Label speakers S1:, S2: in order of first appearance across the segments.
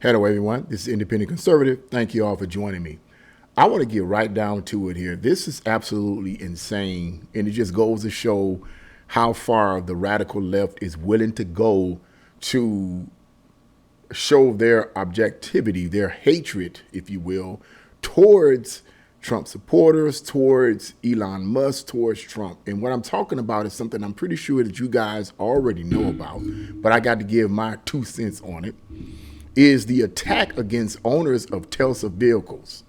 S1: Hello, everyone. This is Independent Conservative. Thank you all for joining me. I want to get right down to it here. This is absolutely insane, and it just goes to show how far the radical left is willing to go to show their objectivity, their hatred, if you will, towards Trump supporters, towards Elon Musk, towards Trump. And what I'm talking about is something I'm pretty sure that you guys already know about, but I got to give my 2 cents on it, is the attack against owners of Telsa vehicles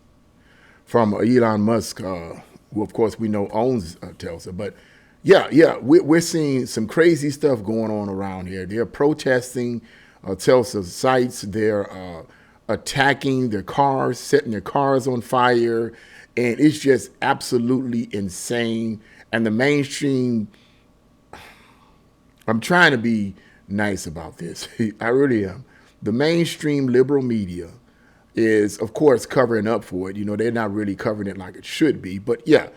S1: from Elon Musk, who of course we know owns Telsa. But we're seeing some crazy stuff going on around here. They're protesting Telsa sites. They're attacking their cars, setting their cars on fire. And it's just absolutely insane. And the mainstream, I'm trying to be nice about this. I really am. The mainstream liberal media is, of course, covering up for it. You know, they're not really covering it like it should be. But yeah,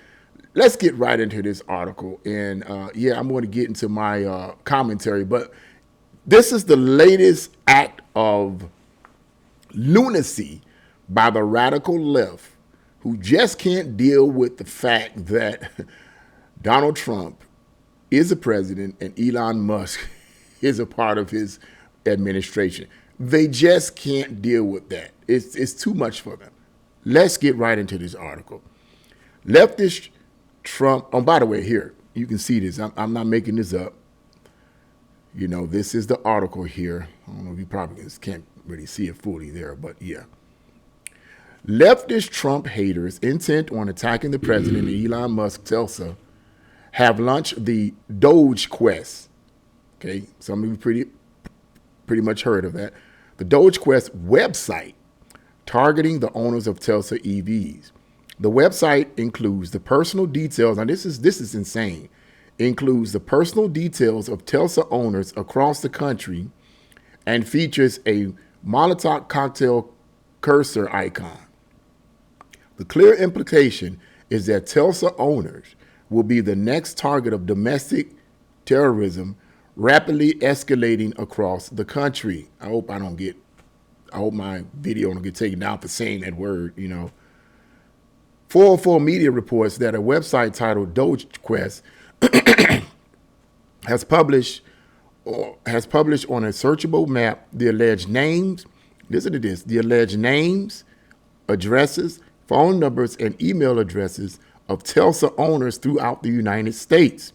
S1: let's get right into this article. And I'm going to get into my commentary. But this is the latest act of lunacy by the radical left, who just can't deal with the fact that Donald Trump is a president and Elon Musk is a part of his administration. They just can't deal with that. It's too much for them. Let's get right into this article. Leftist Trump, oh, by the way, here, you can see this. I'm not making this up. You know, this is the article here. I don't know if you probably can't really see it fully there, but yeah. Leftist Trump haters intent on attacking the president and Elon Musk Telsa have launched the DOGEQUEST. Okay, some of you pretty much heard of that. The DOGEQUEST website targeting the owners of Telsa EVs. The website includes the personal details. Now this is insane. Includes the personal details of Telsa owners across the country and features a Molotov cocktail cursor icon. The clear implication is that Telsa owners will be the next target of domestic terrorism rapidly escalating across the country. I hope my video don't get taken down for saying that word, you know. 404 Media reports that a website titled DOGEQUEST has published on a searchable map the alleged names, listen to this, the alleged names, addresses, phone numbers, and email addresses of Telsa owners throughout the United States.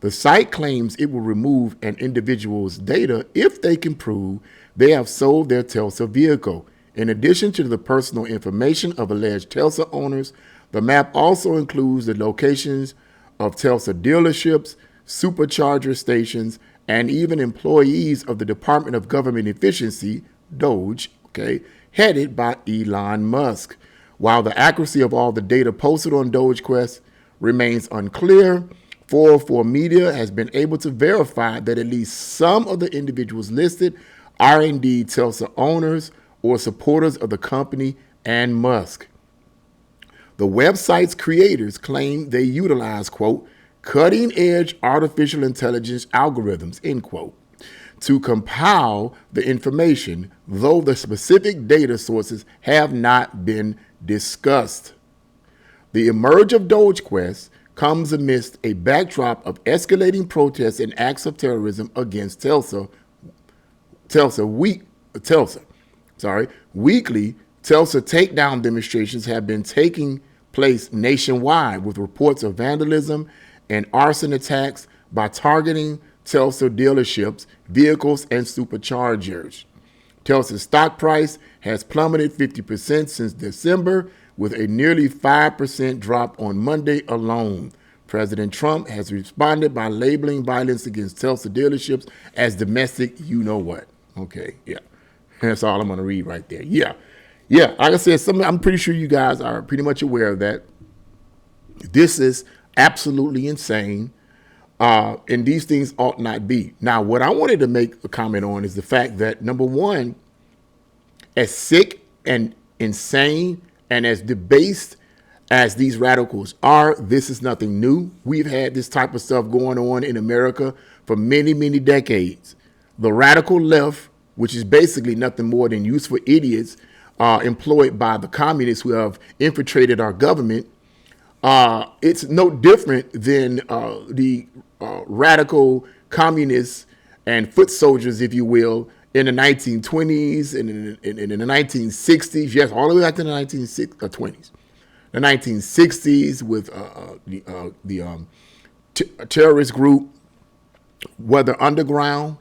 S1: The site claims it will remove an individual's data if they can prove they have sold their Telsa vehicle. In addition to the personal information of alleged Telsa owners, the map also includes the locations of Telsa dealerships, supercharger stations, and even employees of the Department of Government Efficiency, DOGE, headed by Elon Musk. While the accuracy of all the data posted on DOGEQUEST remains unclear, 404 Media has been able to verify that at least some of the individuals listed are indeed Telsa owners or supporters of the company and Musk. The website's creators claim they utilize, quote, cutting-edge artificial intelligence algorithms, end quote, to compile the information, though the specific data sources have not been discussed. The emerge of DOGEQUEST comes amidst a backdrop of escalating protests and acts of terrorism against Telsa. Weekly Telsa takedown demonstrations have been taking place nationwide, with reports of vandalism and arson attacks by targeting Telsa dealerships, vehicles, and superchargers. Telsa's stock price has plummeted 50% since December, with a nearly 5% drop on Monday alone. President Trump has responded by labeling violence against Telsa dealerships as domestic you-know-what. Okay, yeah. That's all I'm going to read right there. Yeah. Like I said, I'm pretty sure you guys are pretty much aware of that. This is absolutely insane, and these things ought not be. Now, what I wanted to make a comment on is the fact that, number one, as sick and insane and as debased as these radicals are, this is nothing new. We've had this type of stuff going on in America for many, many decades. The radical left which is basically nothing more than useful idiots employed by the communists who have infiltrated our government. It's no different than the radical communists and foot soldiers, if you will, in the 1920s and in the 1960s. Yes, all the way back to the 1920s. The 1960s with the terrorist group, Weather Underground,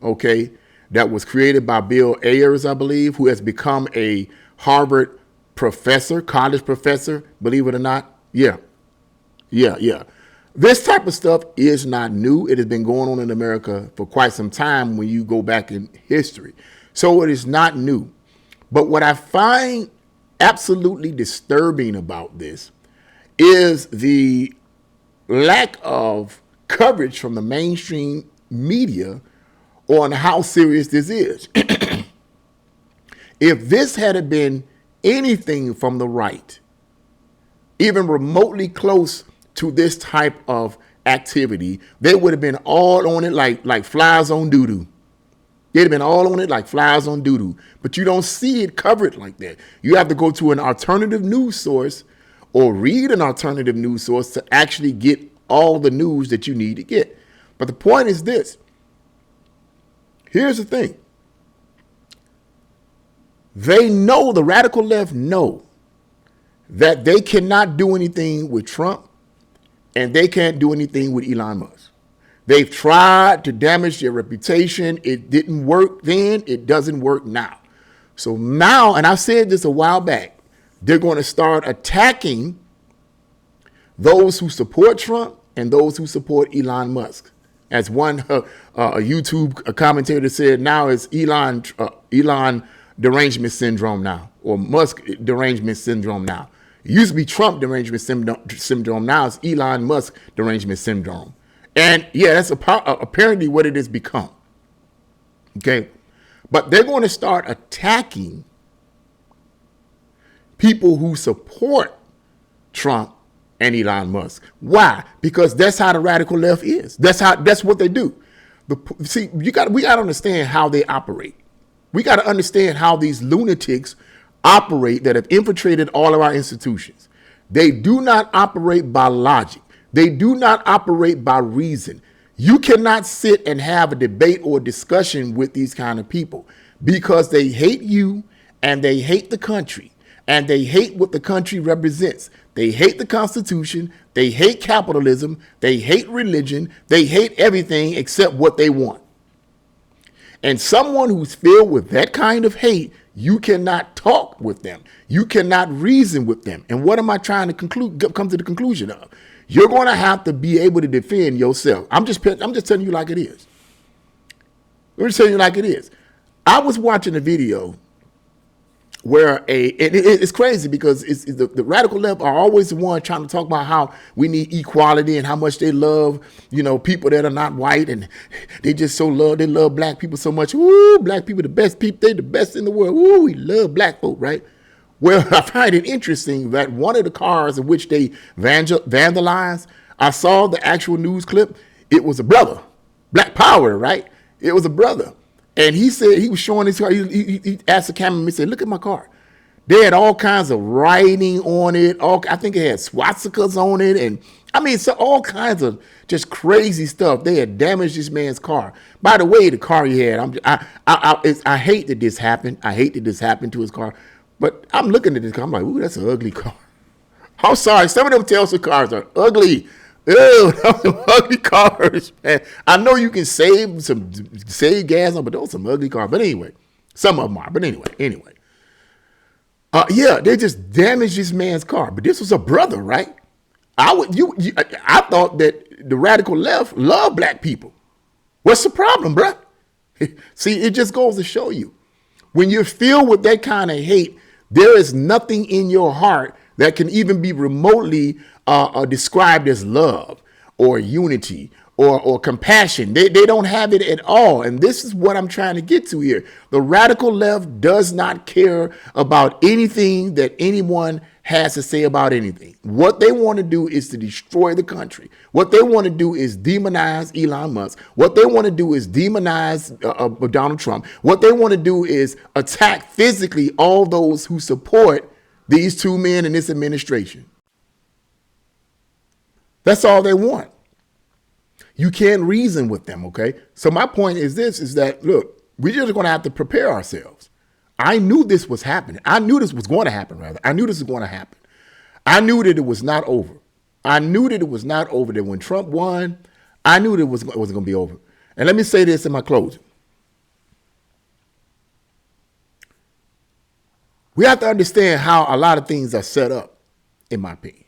S1: okay, that was created by Bill Ayers, I believe, who has become a Harvard professor, college professor, believe it or not. Yeah. This type of stuff is not new. It has been going on in America for quite some time when you go back in history. So it is not new. But what I find absolutely disturbing about this is the lack of coverage from the mainstream media on how serious this is. If this had been anything from the right, even remotely close to this type of activity, they would have been all on it like flies on doo-doo. They'd have been all on it like flies on doo-doo. But you don't see it covered like that. You have to go to an alternative news source or read an alternative news source to actually get all the news that you need to get. But the point is this. Here's the thing. They know, the radical left know, that they cannot do anything with Trump and they can't do anything with Elon Musk. They've tried to damage their reputation. It didn't work then. It doesn't work now. So now, and I said this a while back, they're going to start attacking those who support Trump and those who support Elon Musk. As one a YouTube commentator said, now it's Elon derangement syndrome now, or Musk derangement syndrome now. It used to be Trump derangement syndrome. Now it's Elon Musk derangement syndrome. And yeah, that's apparently what it has become. Okay. But they're going to start attacking people who support Trump and Elon Musk. Why? Because that's how the radical left is. That's what they do. We got to understand how they operate. We got to understand how these lunatics operate that have infiltrated all of our institutions. They do not operate by logic. They do not operate by reason. You cannot sit and have a debate or discussion with these kind of people because they hate you and they hate the country and they hate what the country represents. They hate the Constitution. They hate capitalism. They hate religion. They hate everything except what they want. And someone who's filled with that kind of hate, you cannot talk with them. You cannot reason with them. And what am I trying to come to the conclusion of? You're going to have to be able to defend yourself. I'm just telling you like it is. Let me tell you like it is. I was watching a video where it's crazy because the radical left are always the one trying to talk about how we need equality and how much they love, people that are not white, and they just they love black people so much. Ooh, black people, the best people, they the best in the world. Ooh, we love black folk, right? Well, I find it interesting that one of the cars in which they vandalized, I saw the actual news clip. It was a brother, Black Power, right? It was a brother. And he said, he was showing his car. He asked the cameraman, he said, look at my car. They had all kinds of writing on it. I think it had swastikas on it. And so all kinds of just crazy stuff. They had damaged this man's car. By the way, the car he had, I hate that this happened. I hate that this happened to his car. But I'm looking at this car. I'm like, ooh, that's an ugly car. I'm sorry. Some of them Telsa cars are ugly. Ew, those some ugly cars, man. I know you can save gas on, but those are some ugly cars. But anyway, some of them are. But anyway. Yeah, they just damaged this man's car. But this was a brother, right? I thought that the radical left love black people. What's the problem, bruh? See, it just goes to show you. When you're filled with that kind of hate, there is nothing in your heart that can even be remotely described as love or unity or compassion. They don't have it at all. And this is what I'm trying to get to here. The radical left does not care about anything that anyone has to say about anything. What they want to do is to destroy the country. What they want to do is demonize Elon Musk. What they want to do is demonize Donald Trump. What they want to do is attack physically all those who support these two men in this administration. That's all they want. You can't reason with them, okay? So my point is this, is that, look, we're just going to have to prepare ourselves. I knew this was happening. I knew this was going to happen, rather. I knew this was going to happen. I knew that it was not over. I knew that it was not over, that when Trump won, I knew that it wasn't going to be over. And let me say this in my closing. We have to understand how a lot of things are set up, in my opinion.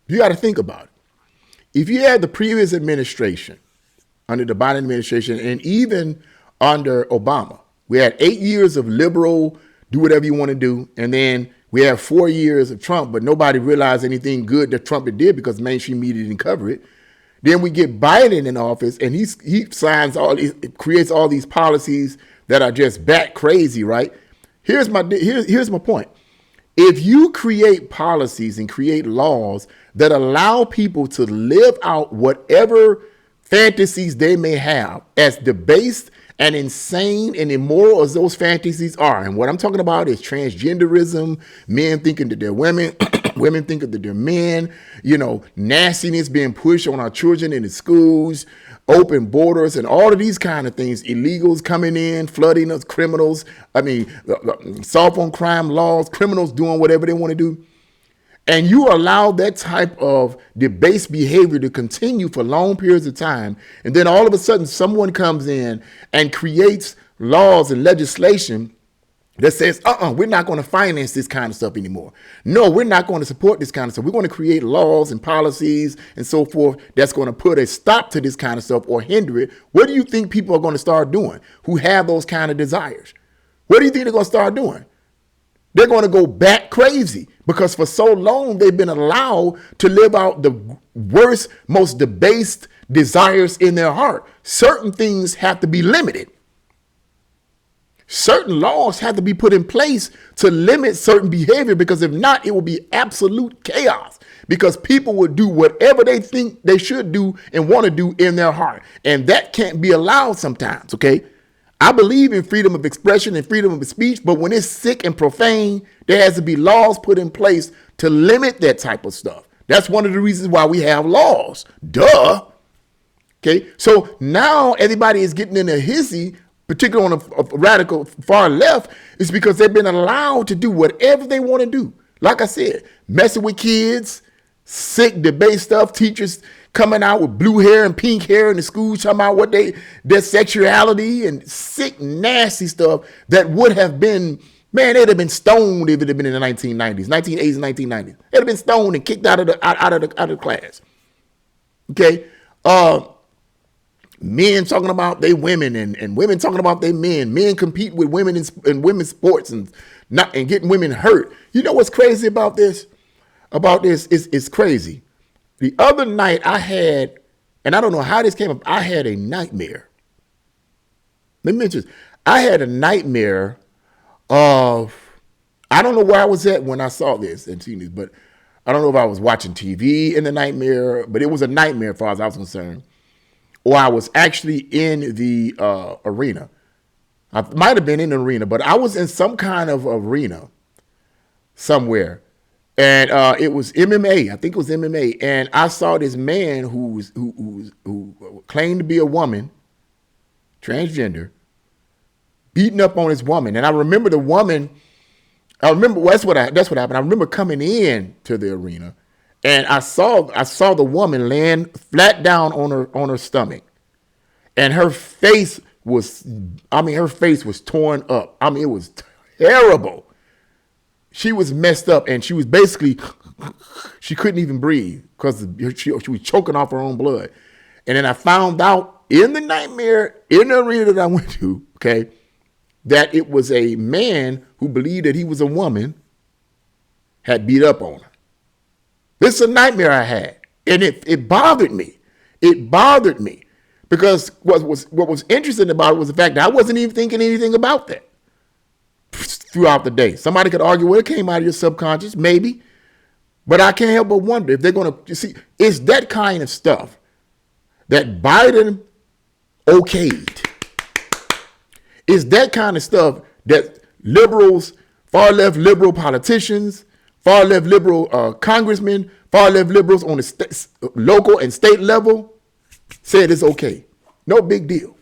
S1: You got to think about it. If you had the previous administration, under the Biden administration, and even under Obama, we had 8 years of liberal, do whatever you want to do, and then we have 4 years of Trump, but nobody realized anything good that Trump did because mainstream media didn't cover it. Then we get Biden in office, and he signs creates all these policies that are just bat crazy, right? Here's my point. If you create policies and create laws that allow people to live out whatever fantasies they may have, as debased and insane and immoral as those fantasies are, and what I'm talking about is transgenderism, men thinking that they're women, women thinking that they're men, nastiness being pushed on our children in the schools, open borders, and all of these kind of things, illegals coming in, flooding us, criminals, soft on crime laws, criminals doing whatever they want to do. And you allow that type of debased behavior to continue for long periods of time. And then all of a sudden someone comes in and creates laws and legislation that says, we're not going to finance this kind of stuff anymore. No, we're not going to support this kind of stuff. We're going to create laws and policies and so forth that's going to put a stop to this kind of stuff or hinder it. What do you think people are going to start doing who have those kind of desires? What do you think they're going to start doing? They're going to go back crazy because for so long they've been allowed to live out the worst, most debased desires in their heart. Certain things have to be limited. Certain laws have to be put in place to limit certain behavior, because if not, it will be absolute chaos, because people will do whatever they think they should do and want to do in their heart. And that can't be allowed sometimes, okay? I believe in freedom of expression and freedom of speech, but when it's sick and profane, there has to be laws put in place to limit that type of stuff. That's one of the reasons why we have laws. Duh. Okay, so now everybody is getting in a hissy, particularly on a radical far left, is because they've been allowed to do whatever they want to do. Like I said, messing with kids, sick debate stuff, teachers coming out with blue hair and pink hair in the schools, talking about their sexuality and sick, nasty stuff that would have been, man, they'd have been stoned if it had been in the 1990s, 1980s, 1990s. They'd have been stoned and kicked out of the class. Okay, men talking about they women and women talking about they men. Men compete with women in women's sports and getting women hurt. You know what's crazy about this? It's crazy. The other night I had, and I don't know how this came up, I had a nightmare. Let me mention this. I had a nightmare of, I don't know where I was at when I saw this and seen this, but I don't know if I was watching TV in the nightmare, but it was a nightmare as far as I was concerned. Or I was actually in the arena. I might have been in the arena, but I was in some kind of arena somewhere. And it was MMA. I think it was MMA. And I saw this man who claimed to be a woman, transgender, beating up on this woman. And I remember the woman. That's what happened. I remember coming in to the arena, and I saw the woman laying flat down on her stomach, and her face was torn up. I mean, it was terrible. She was messed up, and she was basically, she couldn't even breathe because she was choking off her own blood. And then I found out in the nightmare, in the arena that I went to, okay, that it was a man who believed that he was a woman, had beat up on her. This is a nightmare I had, and it bothered me. It bothered me because what was interesting about it was the fact that I wasn't even thinking anything about that throughout the day. Somebody could argue, well, it came out of your subconscious, maybe. But I can't help but wonder if they're going to, you see, it's that kind of stuff that Biden okayed. It's that kind of stuff that liberals, far left liberal politicians, far left liberal congressmen, far left liberals on the local and state level said it's okay. No big deal.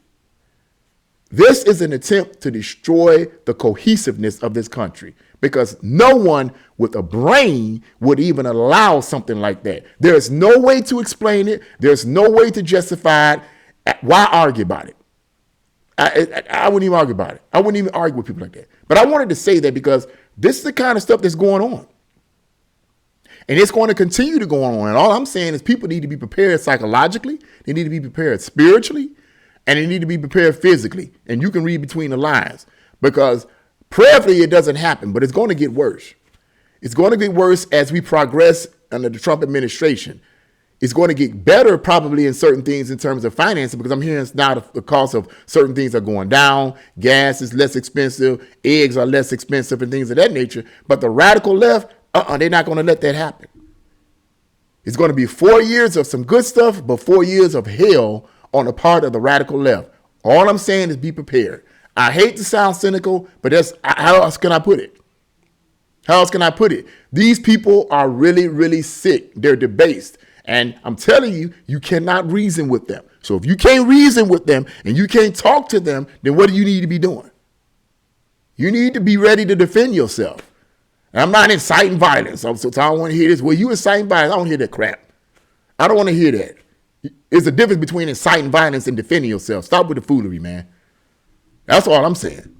S1: This is an attempt to destroy the cohesiveness of this country because no one with a brain would even allow something like that. There's no way to explain it. There's no way to justify it. Why argue about it? I wouldn't even argue about it. I wouldn't even argue with people like that. But I wanted to say that because this is the kind of stuff that's going on. And it's going to continue to go on. And all I'm saying is people need to be prepared psychologically. They need to be prepared spiritually. And they need to be prepared physically. And you can read between the lines. Because prayerfully it doesn't happen. But it's going to get worse. It's going to get worse as we progress under the Trump administration. It's going to get better probably in certain things in terms of financing because I'm hearing now the cost of certain things are going down. Gas is less expensive. Eggs are less expensive and things of that nature. But the radical left, they're not going to let that happen. It's going to be 4 years of some good stuff, but 4 years of hell on the part of the radical left. All I'm saying is be prepared. I hate to sound cynical, but that's how else can I put it? How else can I put it? These people are really, really sick. They're debased. And I'm telling you, you cannot reason with them. So if you can't reason with them and you can't talk to them, then what do you need to be doing? You need to be ready to defend yourself. And I'm not inciting violence. So I don't want to hear this. Well, you inciting violence. I don't hear that crap. I don't want to hear that. There's a difference between inciting violence and defending yourself. Stop with the foolery, man. That's all I'm saying.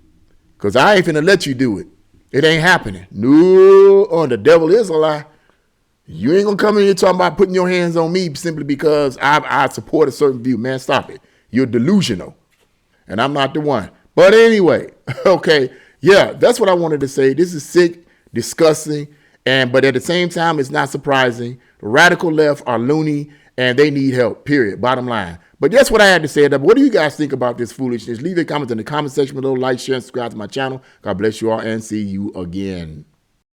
S1: Because I ain't finna let you do it. It ain't happening. No, the devil is a lie. You ain't gonna come in here talking about putting your hands on me simply because I support a certain view. Man, stop it. You're delusional. And I'm not the one. But anyway, okay. Yeah, that's what I wanted to say. This is sick, disgusting, but at the same time, it's not surprising. The radical left are loony and they need help, period. Bottom line. But that's what I had to say. What do you guys think about this foolishness? Leave a comment in the comment section below. Like, share, and subscribe to my channel. God bless you all and see you again.